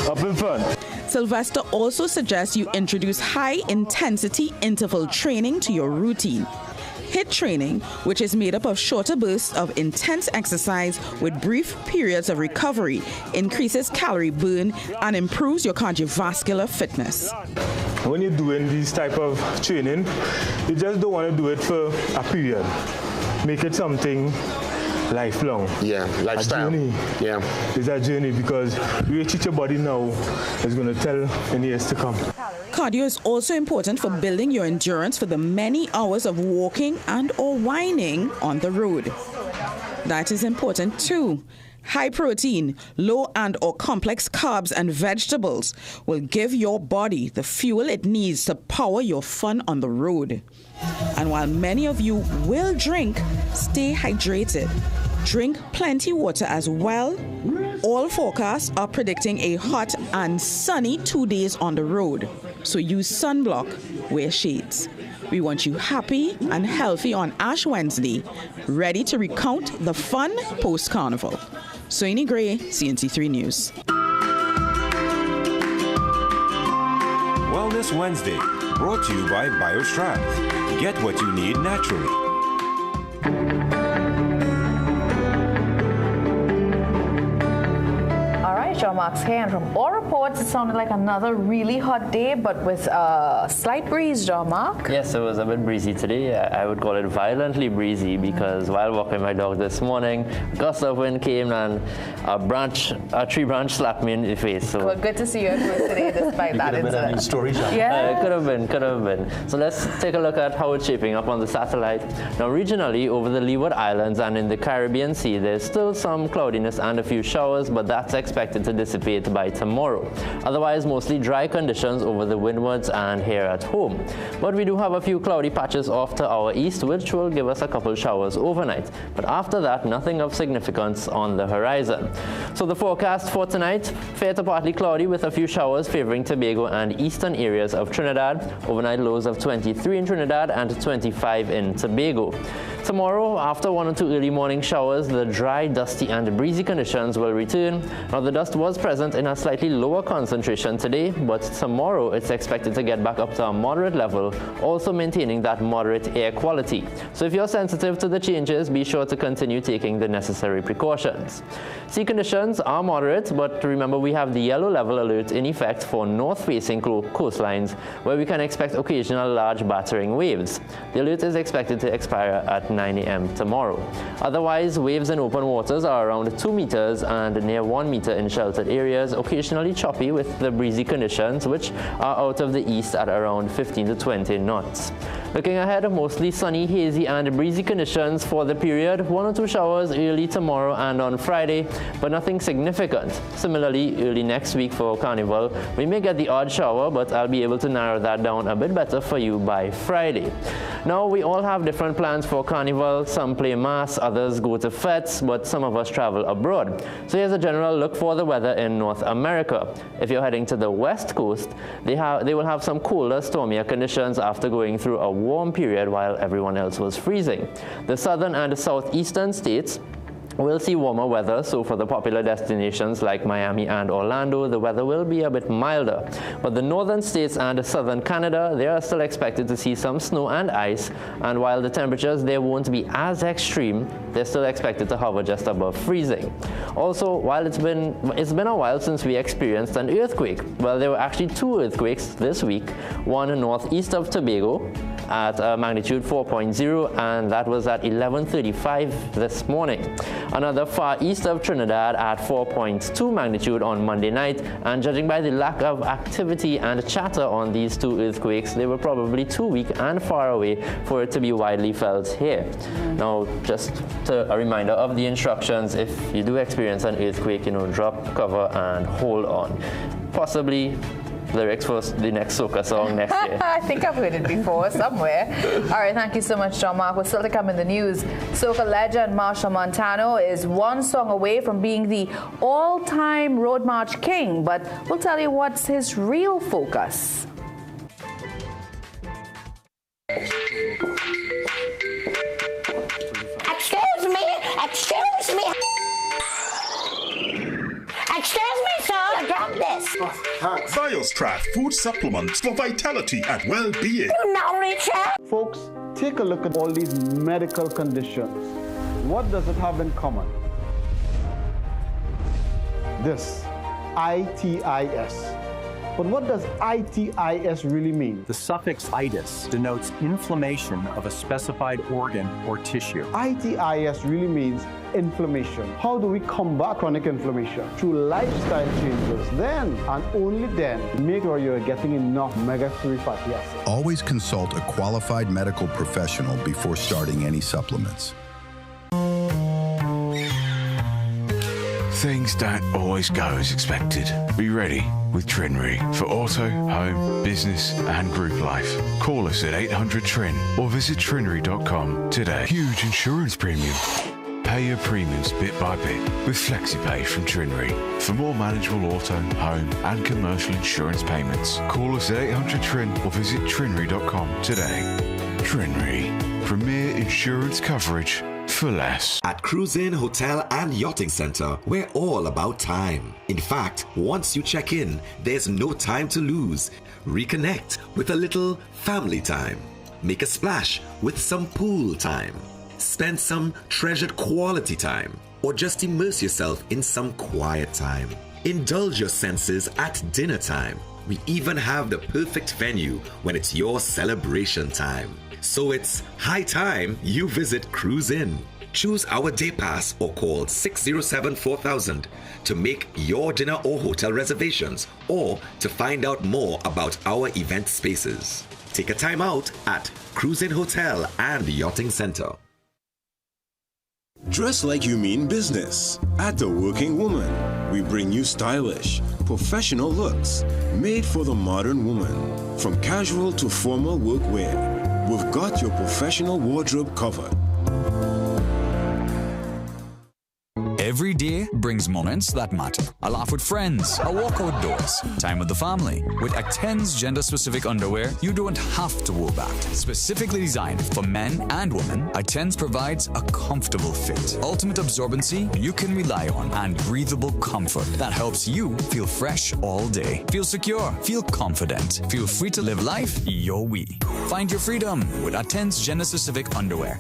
up in front. Sylvester also suggests you introduce high-intensity interval training to your routine. HIIT training, which is made up of shorter bursts of intense exercise with brief periods of recovery, increases calorie burn and improves your cardiovascular fitness. When you're doing this type of training, you just don't want to do it for a period. Make it something lifelong. Yeah, lifestyle. A journey. Yeah. It's a journey because you teach your body now is going to tell in years to come. Cardio is also important for building your endurance for the many hours of walking and or whining on the road. That is important too. High protein, low and or complex carbs and vegetables will give your body the fuel it needs to power your fun on the road. And while many of you will drink, stay hydrated. Drink plenty water as well. All forecasts are predicting a hot and sunny 2 days on the road. So use sunblock, wear shades. We want you happy and healthy on Ash Wednesday, ready to recount the fun post-Carnival. Soini Gray, CNC3 News. Wellness Wednesday, brought to you by BioStrand. Get what you need naturally. John Marks here, and from all reports, it sounded like another really hot day, but with a slight breeze, John Mark. Yes, it was a bit breezy today. I would call it violently breezy because while walking my dog this morning, a gust of wind came and a tree branch slapped me in the face. So well, good to see you at work today despite that incident. Could have been a new story, John. Yeah. Could have been. So let's take a look at how it's shaping up on the satellite. Now, regionally, over the Leeward Islands and in the Caribbean Sea, there's still some cloudiness and a few showers, but that's expected to dissipate by tomorrow. Otherwise, mostly dry conditions over the windwards and here at home. But we do have a few cloudy patches off to our east, which will give us a couple showers overnight. But after that, nothing of significance on the horizon. So the forecast for tonight, fair to partly cloudy with a few showers favoring Tobago and eastern areas of Trinidad. Overnight lows of 23 in Trinidad and 25 in Tobago. Tomorrow, after 1 or 2 early morning showers, the dry, dusty and breezy conditions will return. Now, the dust was present in a slightly lower concentration today, but tomorrow it's expected to get back up to a moderate level, also maintaining that moderate air quality. So if you're sensitive to the changes, be sure to continue taking the necessary precautions. Sea conditions are moderate, but remember we have the yellow level alert in effect for north-facing coastlines, where we can expect occasional large battering waves. The alert is expected to expire at 9 a.m. tomorrow. Otherwise, waves in open waters are around 2 meters and near 1 meter in sheltered areas, occasionally choppy with the breezy conditions, which are out of the east at around 15 to 20 knots. Looking ahead, mostly sunny, hazy and breezy conditions for the period. 1 or 2 showers early tomorrow and on Friday, but nothing significant. Similarly, early next week for Carnival, we may get the odd shower, but I'll be able to narrow that down a bit better for you by Friday. Now, we all have different plans for Carnival. Some play mass, others go to fetes, but some of us travel abroad. So here's a general look for the weather in North America. If you're heading to the west coast, they will have some colder, stormier conditions after going through a warm period while everyone else was freezing. The southern and southeastern states We'll see warmer weather, so for the popular destinations like Miami and Orlando, the weather will be a bit milder. But the northern states and southern Canada, they are still expected to see some snow and ice, and while the temperatures there won't be as extreme, they're still expected to hover just above freezing. Also, while it's been a while since we experienced an earthquake. Well, there were actually 2 earthquakes this week, one northeast of Tobago at magnitude 4.0, and that was at 11:35 this morning. Another far east of Trinidad at 4.2 magnitude on Monday night, and judging by the lack of activity and chatter on these 2 earthquakes, they were probably too weak and far away for it to be widely felt here. Now, just a reminder of the instructions: if you do experience an earthquake, drop, cover, and hold on. Possibly lyrics for the next soca song next year. I think I've heard it before somewhere. All right, thank you so much, John Mark. We're still to come in the news. Soca legend Machel Montano is one song away from being the all-time road march king, but we'll tell you what's his real focus. Excuse me! Excuse me! Excuse me, sir! Drop this! Biostrat food supplements for vitality and well-being. You now reach out! Folks, take a look at all these medical conditions. What does it have in common? This, itis. But what does itis really mean? The suffix itis denotes inflammation of a specified organ or tissue. Itis really means inflammation. How do we combat chronic inflammation? Through lifestyle changes. Then, and only then, make sure you're getting enough omega-3 fatty acids. Always consult a qualified medical professional before starting any supplements. Things don't always go as expected. Be ready with Trinry for auto, home, business and group life. Call us at 800-TRIN or visit trinry.com today. Huge insurance premium. Pay your premiums bit by bit with FlexiPay from Trinry. For more manageable auto, home and commercial insurance payments, call us at 800-TRIN or visit trinry.com today. Trinry, premier insurance coverage for less. At Cruise Inn Hotel and Yachting Center, we're all about time. In fact, once you check in, there's no time to lose. Reconnect with a little family time. Make a splash with some pool time. Spend some treasured quality time. Or just immerse yourself in some quiet time. Indulge your senses at dinner time. We even have the perfect venue when it's your celebration time. So it's high time you visit Cruise Inn. Choose our day pass or call 607-4000 to make your dinner or hotel reservations or to find out more about our event spaces. Take a time out at Cruise Inn Hotel and Yachting Center. Dress like you mean business. At The Working Woman, we bring you stylish, professional looks made for the modern woman. From casual to formal workwear, we've got your professional wardrobe covered. Every day brings moments that matter. A laugh with friends, a walk outdoors, time with the family. With Acten's gender-specific underwear, you don't have to wear back. Specifically designed for men and women, Acten's provides a comfortable fit, ultimate absorbency you can rely on, and breathable comfort that helps you feel fresh all day. Feel secure, feel confident, feel free to live life your way. Find your freedom with Acten's gender-specific underwear.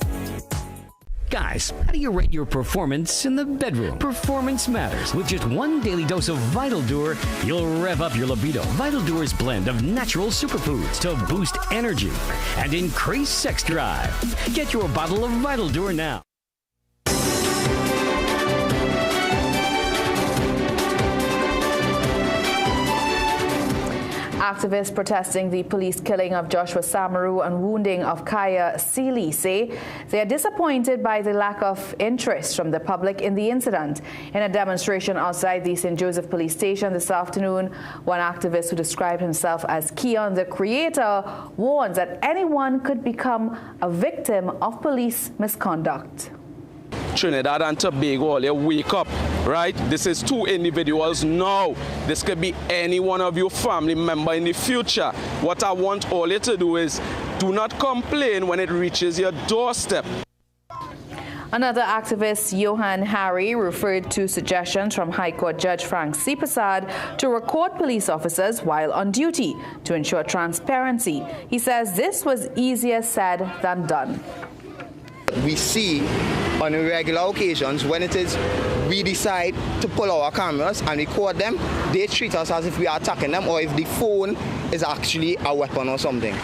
Guys, how do you rate your performance in the bedroom? Performance matters. With just one daily dose of Vital Dur, you'll rev up your libido. Vital Dur's blend of natural superfoods to boost energy and increase sex drive. Get your bottle of Vital Dur now. Activists protesting the police killing of Joshua Samaru and wounding of Kaya Seeley say they are disappointed by the lack of interest from the public in the incident. In a demonstration outside the St. Joseph Police Station this afternoon, one activist who described himself as Keon the Creator warns that anyone could become a victim of police misconduct. Trinidad and Tobago, they wake up, right? This is 2 individuals now. This could be any one of your family member in the future. What I want all you to do is do not complain when it reaches your doorstep. Another activist, Johan Harry, referred to suggestions from High Court Judge Frank C. Prasad to record police officers while on duty to ensure transparency. He says this was easier said than done. We see on regular occasions when it is we decide to pull our cameras and record them, they treat us as if we are attacking them or if the phone is actually a weapon or something.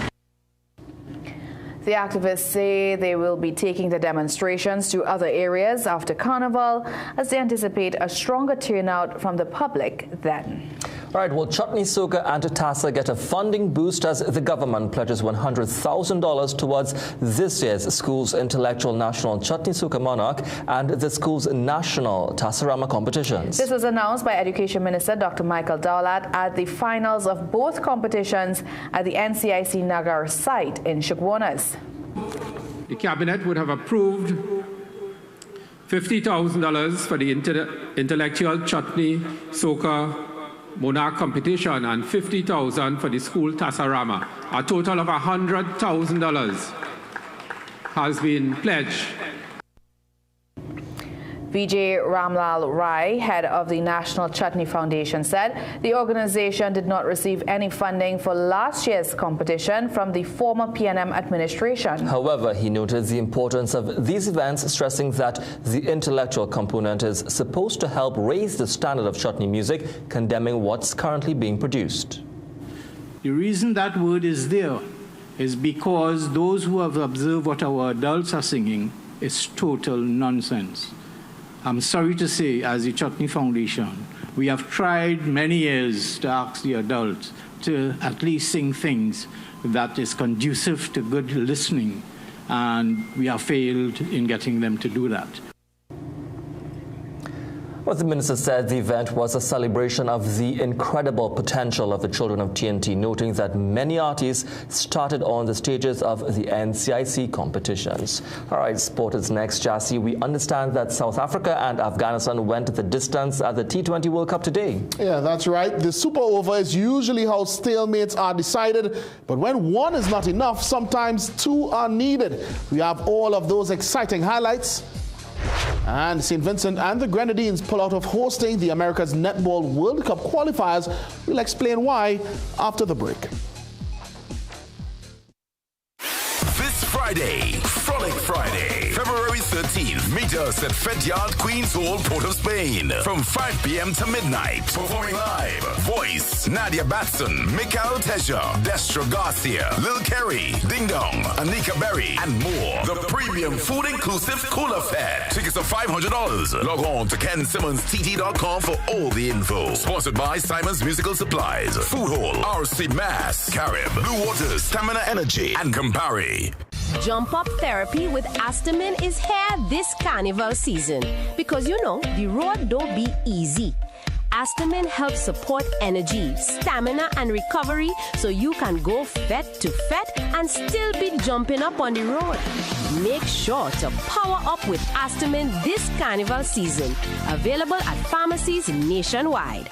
The activists say they will be taking the demonstrations to other areas after Carnival as they anticipate a stronger turnout from the public then. All right, well, Chutney, Soca and TASA get a funding boost as the government pledges $100,000 towards this year's school's intellectual national Chutney Soca Monarch and the school's national Tasarama competitions. This was announced by Education Minister Dr. Michael Dowlat at the finals of both competitions at the NCIC Nagar site in Shugwanas. The Cabinet would have approved $50,000 for the intellectual Chutney Soca Monarch competition and $50,000 for the school Tasarama. A total of $100,000 has been pledged. Vijay Ramlal Rai, head of the National Chutney Foundation, said the organization did not receive any funding for last year's competition from the former PNM administration. However, he noted the importance of these events, stressing that the intellectual component is supposed to help raise the standard of chutney music, condemning what's currently being produced. The reason that word is there is because those who have observed what our adults are singing is total nonsense. I'm sorry to say, as the Chutney Foundation, we have tried many years to ask the adults to at least sing things that is conducive to good listening, and we have failed in getting them to do that. Well, the minister said the event was a celebration of the incredible potential of the children of TNT, noting that many artists started on the stages of the NCIC competitions. All right, sport is next, Jassy. We understand that South Africa and Afghanistan went the distance at the T20 World Cup today. Yeah, that's right. The super over is usually how stalemates are decided, but when one is not enough, sometimes two are needed. We have all of those exciting highlights. And St. Vincent and the Grenadines pull out of hosting the America's Netball World Cup qualifiers. We'll explain why after the break. This Friday, Frolic Friday, February 13th, meet us at Fed Yard, Queen's Hall, Port of Spain, from 5 p.m. to midnight. Performing live, Voice, Nadia Batson, Mikael Teja, Destro Garcia, Lil Kerry, Ding Dong, Anika Berry, and more. The premium food inclusive Cooler Fed. Tickets are $500. Log on to KenSimmonsTT.com for all the info. Sponsored by Simon's Musical Supplies, Food Hall, RC Mass, Carib, Blue Waters, Stamina Energy, and Campari. Jump Up Therapy with Astamin is here this Carnival season because you know the road don't be easy. Astamin helps support energy, stamina, and recovery so you can go fet to fet and still be jumping up on the road. Make sure to power up with Astamin this Carnival season. Available at pharmacies nationwide.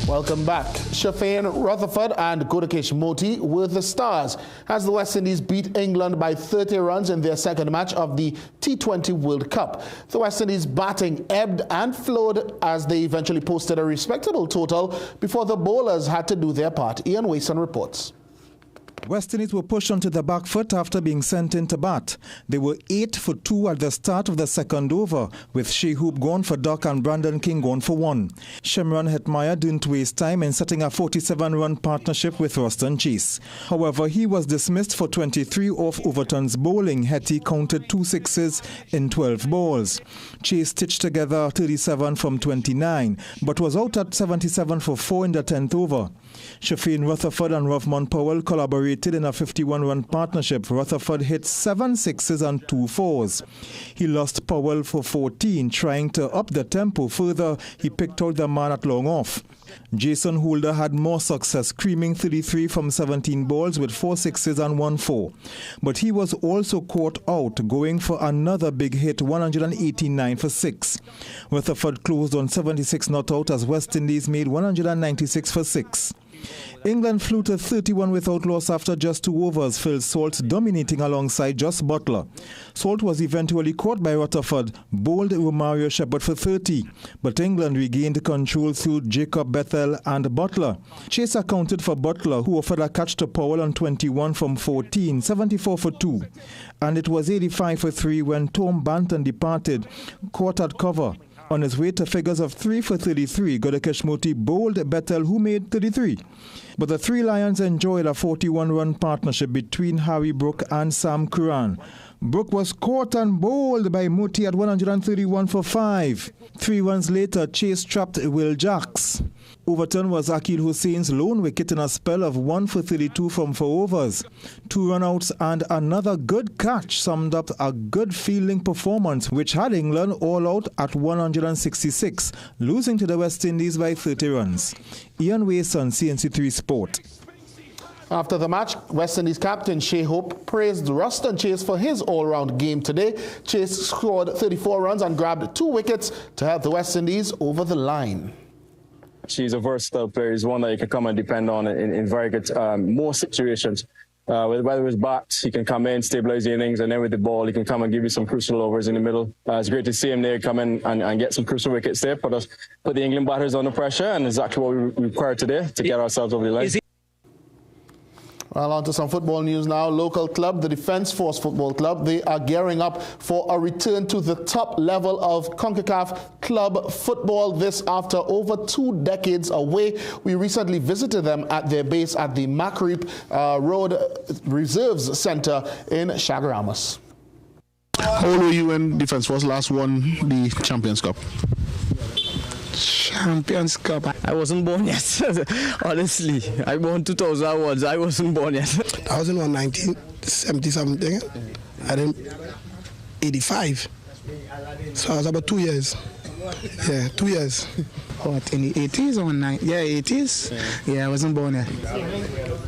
Welcome back. Shafane Rutherford and Godakesh Moti were the stars as the West Indies beat England by 30 runs in their second match of the T20 World Cup. The West Indies batting ebbed and flowed as they eventually posted a respectable total before the bowlers had to do their part. Ian Wason reports. West Indies were pushed onto the back foot after being sent into bat. They were 8 for 2 at the start of the second over, with Shea Hoop gone for duck and Brandon King gone for 1. Shimron Hetmyer didn't waste time in setting a 47-run partnership with Ruston Chase. However, he was dismissed for 23 off Overton's bowling. Hetty counted 2 sixes in 12 balls. Chase stitched together 37 from 29, but was out at 77 for 4 in the 10th over. Shafane Rutherford and Roughman Powell collaborated in a 51-run partnership. Rutherford hit 7 sixes and 2 fours. He lost Powell for 14, trying to up the tempo further. He picked out the man at long off. Jason Holder had more success, creaming 33 from 17 balls with 4 sixes and 1 4. But he was also caught out, going for another big hit, 189 for 6. Rutherford closed on 76 not out as West Indies made 196 for 6. England flew to 31 without loss after just 2 overs, Phil Salt dominating alongside Just Butler. Salt was eventually caught by Rutherford, bowled Romario Shepherd for 30, but England regained control through Jacob Bethel and Butler. Chase accounted for Butler, who offered a catch to Powell on 21 from 14, 74 for 2. And it was 85 for 3 when Tom Banton departed, caught at cover. On his way to figures of 3 for 33, Godakesh Moti bowled Bethel, who made 33. But the Three Lions enjoyed a 41-run partnership between Harry Brook and Sam Curran. Brook was caught and bowled by Moti at 131 for 5. 3 runs later, Chase trapped Will Jacks. Overton was Akil Hussein's lone wicket in a spell of 1 for 32 from 4 overs. 2 run-outs and another good catch summed up a good fielding performance, which had England all out at 166, losing to the West Indies by 30 runs. Ian Wason, CNC3 Sport. After the match, West Indies captain Shea Hope praised Ruston Chase for his all-round game today. Chase scored 34 runs and grabbed 2 wickets to help the West Indies over the line. She's a versatile player. He's one that you can come and depend on in very good, most situations. Whether it's bat, he can come in, stabilize the innings, and then with the ball, he can come and give you some crucial overs in the middle. It's great to see him there come in and get some crucial wickets there, put the England batters under pressure, and exactly what we require today to get ourselves over the line. Well, on to some football news now. Local club, the Defence Force Football Club, they are gearing up for a return to the top level of CONCACAF club football. This after over 2 decades away. We recently visited them at their base at the Macreep Road Reserves Centre in Chaguaramas. How old were you when Defence Force last won the Champions Cup? Champions Cup. I wasn't born yet. Honestly, I born 2001. I wasn't born yet. I was in 1970 something. I didn't 85. So I was about 2 years. Yeah, 2 years. What, in the 80s or 90s? Yeah, 80s. Yeah, I wasn't born yet.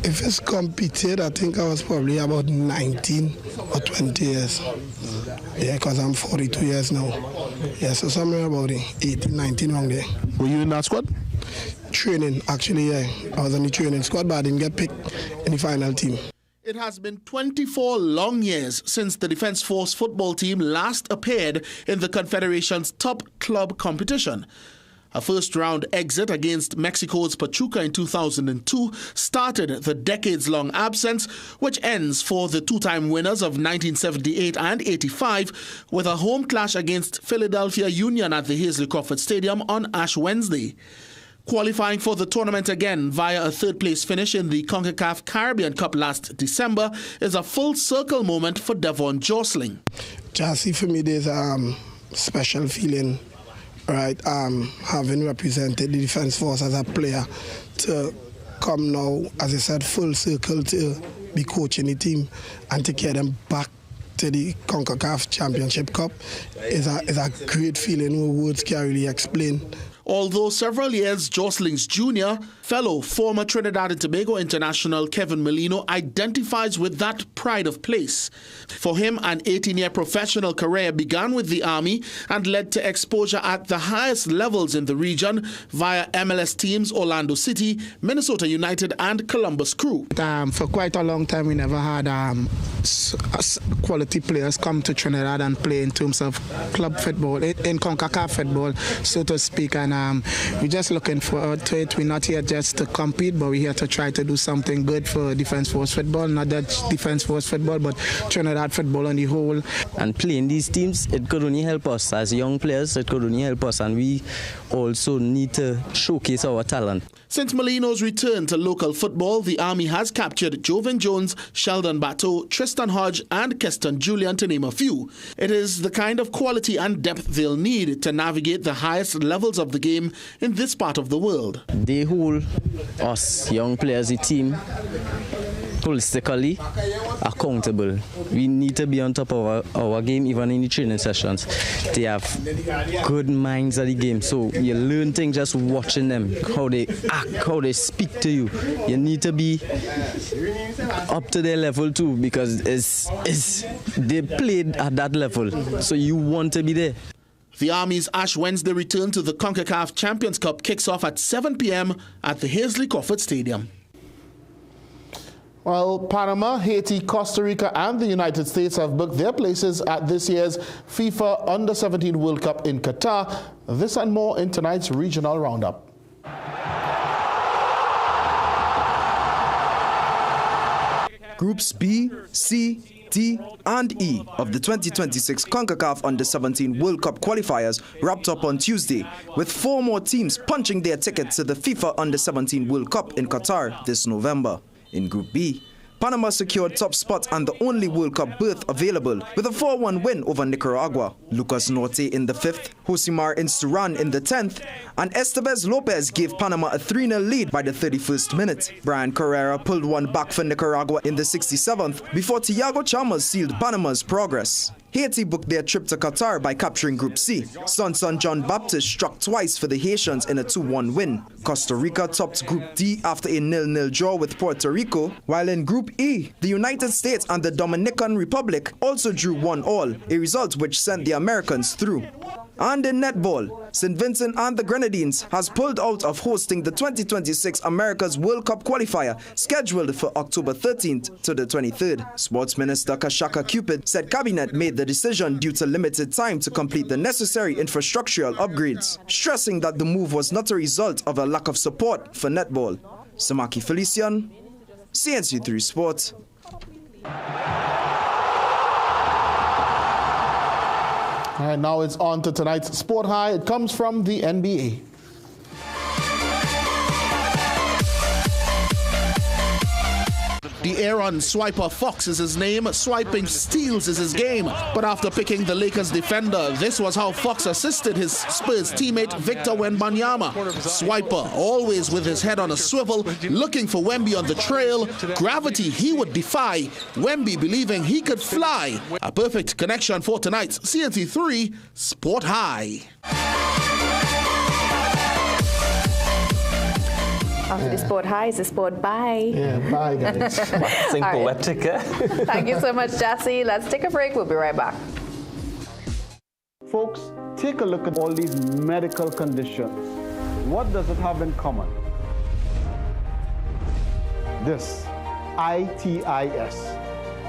If it's competed, I think I was probably about 19 or 20 years. Yeah, because I'm 42 years now. Yeah, so somewhere about 18, 19 around there. Were you in that squad? Training, actually, yeah. I was in the training squad, but I didn't get picked in the final team. It has been 24 long years since the Defence Force football team last appeared in the Confederation's top club competition. A first-round exit against Mexico's Pachuca in 2002 started the decades-long absence, which ends for the 2-time winners of 1978 and 85 with a home clash against Philadelphia Union at the Hazley Crawford Stadium on Ash Wednesday. Qualifying for the tournament again via a third-place finish in the CONCACAF Caribbean Cup last December is a full-circle moment for Devon Jostling. Just for me, there's a special feeling. Right, having represented the Defence Force as a player to come now, as I said, full circle to be coaching the team and to get them back to the CONCACAF Championship Cup is a great feeling words can't really explain. Although several years Josling's junior, fellow former Trinidad and Tobago international Kevin Molino identifies with that pride of place. For him, an 18-year professional career began with the Army and led to exposure at the highest levels in the region via MLS teams Orlando City, Minnesota United and Columbus Crew. For quite a long time, we never had quality players come to Trinidad and play in terms of club football, in CONCACAF football, so to speak. And we're just looking forward to it. We're not here just to compete, but we're here to try to do something good for Defence Force football, not just Defence Force football, but Trinidad football on the whole. And playing these teams, it could only help us as young players, it could only help us, and we also need to showcase our talent. Since Molino's return to local football, the Army has captured Jovan Jones, Sheldon Bateau, Tristan Hodge and Keston Julian, to name a few. It is the kind of quality and depth they'll need to navigate the highest levels of the game in this part of the world. They hold us young players, the team, holistically accountable. We need to be on top of our game, even in the training sessions. They have good minds at the game, so you learn things just watching them, how they act, how they speak to you. You need to be up to their level too, because they played at that level, so you want to be there. The Army's Ash Wednesday return to the CONCACAF Champions Cup kicks off at 7 p.m. at the Hazley Crawford Stadium. Well, Panama, Haiti, Costa Rica and the United States have booked their places at this year's FIFA Under-17 World Cup in Qatar. This and more in tonight's Regional Roundup. Groups B, C, D and E of the 2026 CONCACAF Under-17 World Cup qualifiers wrapped up on Tuesday, with 4 more teams punching their ticket to the FIFA Under-17 World Cup in Qatar this November. In Group B, Panama secured top spot and the only World Cup berth available with a 4-1 win over Nicaragua. Lucas Norte in the 5th, Josimar Insuran in the 10th, and Estevez Lopez gave Panama a 3-0 lead by the 31st minute. Brian Carrera pulled one back for Nicaragua in the 67th before Thiago Chalmers sealed Panama's progress. Haiti booked their trip to Qatar by capturing Group C. Son John Baptiste struck twice for the Haitians in a 2-1 win. Costa Rica topped Group D after a 0-0 draw with Puerto Rico, while in Group E, the United States and the Dominican Republic also drew 1-1, a result which sent the Americans through. And in netball, St. Vincent and the Grenadines has pulled out of hosting the 2026 America's World Cup qualifier scheduled for October 13th to the 23rd. Sports Minister Kashaka Cupid said Cabinet made the decision due to limited time to complete the necessary infrastructural upgrades, stressing that the move was not a result of a lack of support for netball. Samaki Felician, CNC3 Sport. All right, now it's on to tonight's Sport High. It comes from the NBA. The Aaron Swiper Fox is his name. Swiping steals is his game. But after picking the Lakers defender, this was how Fox assisted his Spurs teammate Victor Wembanyama. Swiper, always with his head on a swivel, looking for Wemby on the trail. Gravity he would defy. Wemby believing he could fly. A perfect connection for tonight's CNC3 Sport High. After the Sport High is the Sport Bye. Yeah, bye guys. Sing poetic. Thank you so much, Jassy. Let's take a break. We'll be right back. Folks, take a look at all these medical conditions. What does it have in common? This, ITIS.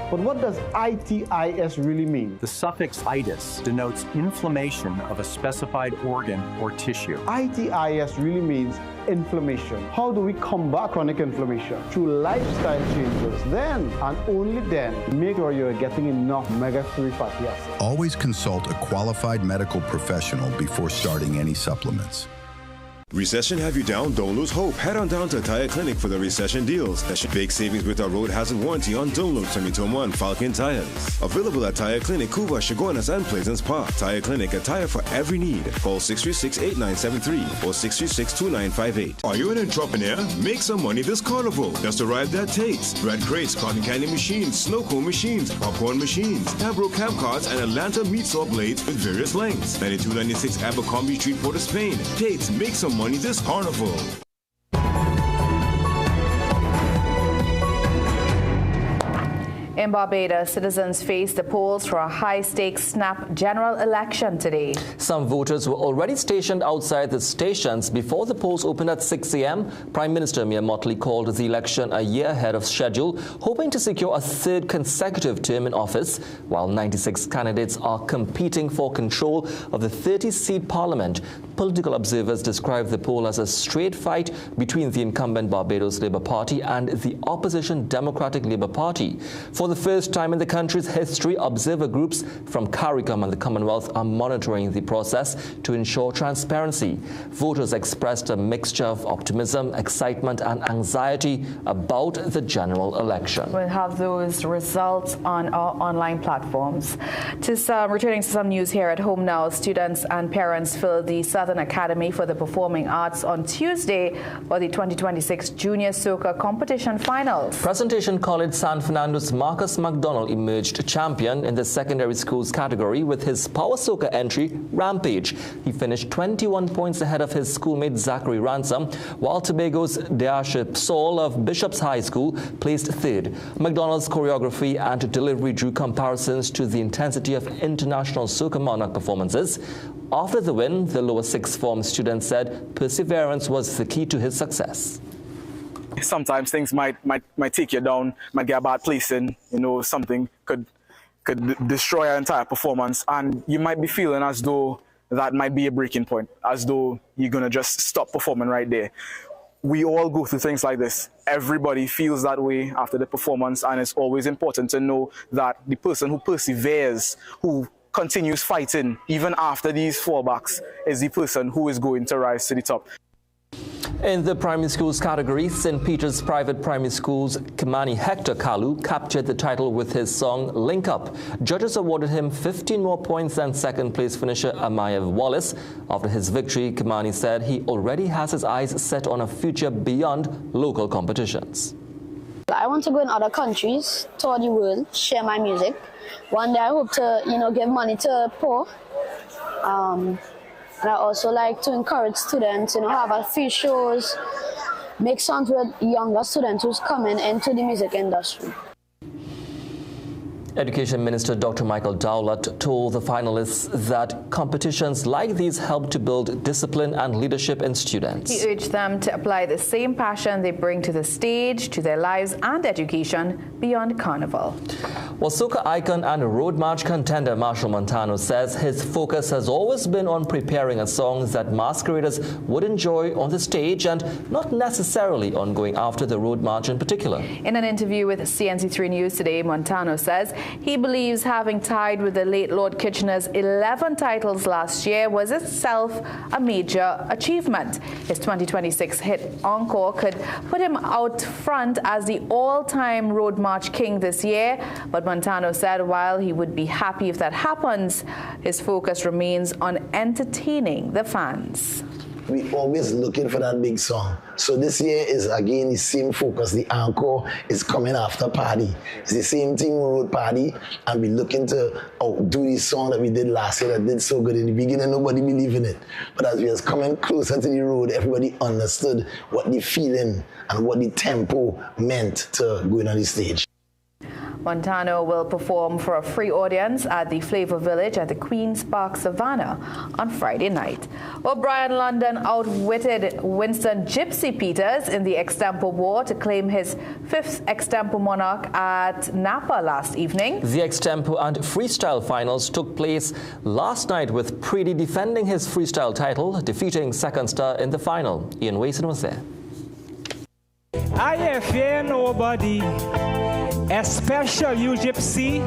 But what does ITIS really mean? The suffix itis denotes inflammation of a specified organ or tissue. ITIS really means inflammation. How do we combat chronic inflammation? Through lifestyle changes. Then, and only then, make sure you're getting enough omega-3 fatty acids. Always consult a qualified medical professional before starting any supplements. Recession have you down? Don't lose hope. Head on down to Tire Clinic for the recession deals. That's big savings with our road hazard warranty on Dunlop, 2021 Falcon tires. Available at Tire Clinic, Cuba, Chaguanas, and Pleasant Park. Tire Clinic, a tire for every need. Call 636-8973 or 636-2958. Are you an entrepreneur? Make some money this carnival. Just arrived at Tate's. Bread crates, cotton candy machines, snow cone machines, popcorn machines, Tabro camp carts, and Atlanta meat saw blades with various lengths. 9296 Abercrombie Street, Port of Spain. Tate's, make some money this carnival. In Barbados, citizens face the polls for a high-stakes snap general election today. Some voters were already stationed outside the stations before the polls opened at 6 a.m. Prime Minister Mia Mottley called the election a year ahead of schedule, hoping to secure a third consecutive term in office, while 96 candidates are competing for control of the 30-seat parliament. Political observers describe the poll as a straight fight between the incumbent Barbados Labour Party and the opposition Democratic Labour Party. For the first time in the country's history, observer groups from CARICOM and the Commonwealth are monitoring the process to ensure transparency. Voters expressed a mixture of optimism, excitement and anxiety about the general election. We'll have those results on our online platforms. Returning to some news here at home now, students and parents filled the South Southern Academy for the Performing Arts on Tuesday for the 2026 Junior Soca Competition Finals. Presentation College San Fernando's Marcus McDonald emerged champion in the secondary schools category with his Power Soca entry, Rampage. He finished 21 points ahead of his schoolmate Zachary Ransom, while Tobago's Deasha Saul of Bishop's High School placed third. McDonald's choreography and delivery drew comparisons to the intensity of international Soca Monarch performances. After the win, the lower sixth form student said perseverance was the key to his success. Sometimes things might take you down, might get a bad placing, something could destroy your entire performance, and you might be feeling as though that might be a breaking point, as though you're going to just stop performing right there. We all go through things like this. Everybody feels that way after the performance, and it's always important to know that the person who perseveres, who continues fighting even after these fallbacks, is the person who is going to rise to the top. In the primary schools category, St. Peter's Private Primary School's Kimani Hector Kalu captured the title with his song Link Up. Judges awarded him 15 more points than second place finisher Amayev Wallace. After his victory, Kimani said he already has his eyes set on a future beyond local competitions. I want to go in other countries, tour the world, share my music. One day I hope to, give money to poor. And I also like to encourage students, have a few shows, make songs with younger students who's coming into the music industry. Education Minister Dr. Michael Dowlett told the finalists that competitions like these help to build discipline and leadership in students. He urged them to apply the same passion they bring to the stage, to their lives and education beyond Carnival. Well, Soca icon and road march contender Marshall Montano says his focus has always been on preparing a song that masqueraders would enjoy on the stage and not necessarily on going after the road march in particular. In an interview with CNC3 News today, Montano says he believes having tied with the late Lord Kitchener's 11 titles last year was itself a major achievement. His 2026 hit Encore could put him out front as the all-time road march king this year, but Montano said while he would be happy if that happens, his focus remains on entertaining the fans. We always looking for that big song. So this year is again the same focus. The Encore is coming after Party. It's the same thing we wrote Party, and we're looking to do this song that we did last year that did so good. In the beginning, nobody believed in it. But as we was coming closer to the road, everybody understood what the feeling and what the tempo meant to going on the stage. Montano will perform for a free audience at the Flavor Village at the Queen's Park Savannah on Friday night. Well, Brian London outwitted Winston Gypsy Peters in the Extempo War to claim his 5th Extempo Monarch at Napa last evening. The Extempo and Freestyle finals took place last night with Preedy defending his freestyle title, defeating second star in the final. Ian Wason was there. I fear nobody, especially you, Gypsy.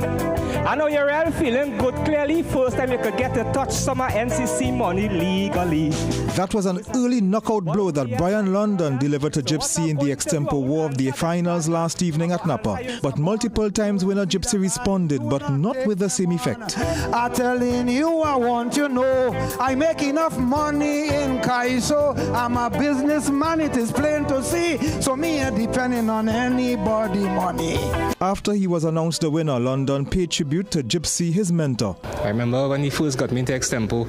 I know you're all feeling good. Clearly, first time you could get to touch some NCC money legally. That was an early knockout blow that Brian London delivered to Gypsy in the Extempo War of the finals last evening at Napa. But multiple times winner Gypsy responded, but not with the same effect. I'm telling you, I want you to know, I make enough money in Kaiso. I'm a businessman, it is plain to see. So me ain't depending on anybody money. After he was announced the winner, London paid tribute to Gypsy, his mentor. I remember when he first got me into Extempo,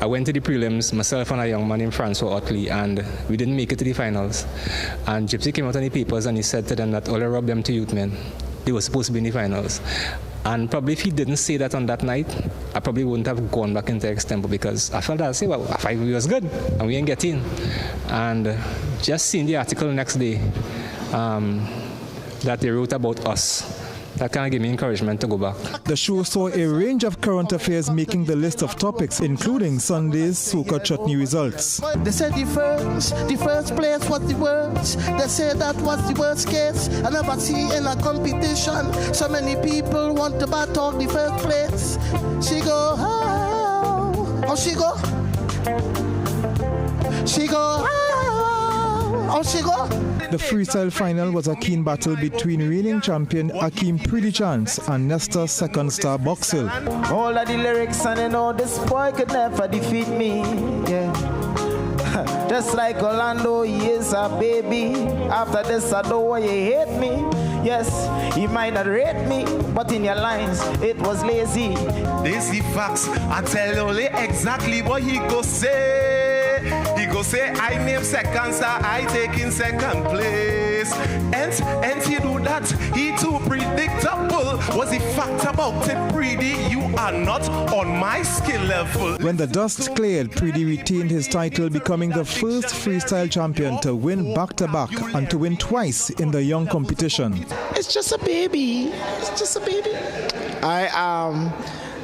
I went to the prelims, myself and a young man named Francois Otley, and we didn't make it to the finals. And Gypsy came out on the papers and he said to them that all I robbed them to youth men, they were supposed to be in the finals. And probably if he didn't say that on that night, I probably wouldn't have gone back into Extempo because I felt that, well, 5 was good and we ain't get in. And just seeing the article the next day that they wrote about us, that kind of gave me encouragement to go back. The show saw a range of current affairs making the list of topics, including Sunday's Soca Chutney results. They said the first place was the worst. They said that was the worst case. I never see in a competition so many people want to battle the first place. She go, oh she go, she go, oh she go. The freestyle final was a keen battle between reigning champion Akeem Pretty Chance and Nestor second star Boxhill. All of the lyrics and you know this boy could never defeat me. Yeah. Just like Orlando, he is a baby. After this, I know why you hate me. Yes, he might not rate me, but in your lines, it was lazy. This the facts. I tell only exactly what he go say. He go say, I name second star, I take in second place. And he do that, he too predictable. Was the fact about it, Preedy? You are not on my skill level. When the dust cleared, Preedy retained his title, becoming the first freestyle champion to win back-to-back and to win twice in the young competition. It's just a baby. It's just a baby. I am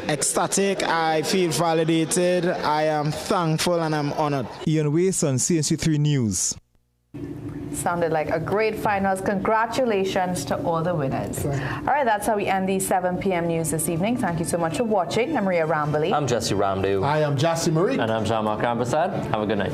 ecstatic. I feel validated. I am thankful and I'm honored. Ian Wason, CNC3 News. Sounded like a great finals. Congratulations to all the winners. All right, that's how we end the 7 p.m. news this evening. Thank you so much for watching. I'm Maria Rambali. I'm Jesse Ramdu. I am Jassy Marie. And I'm Jean-Marc Ambassad. Have a good night.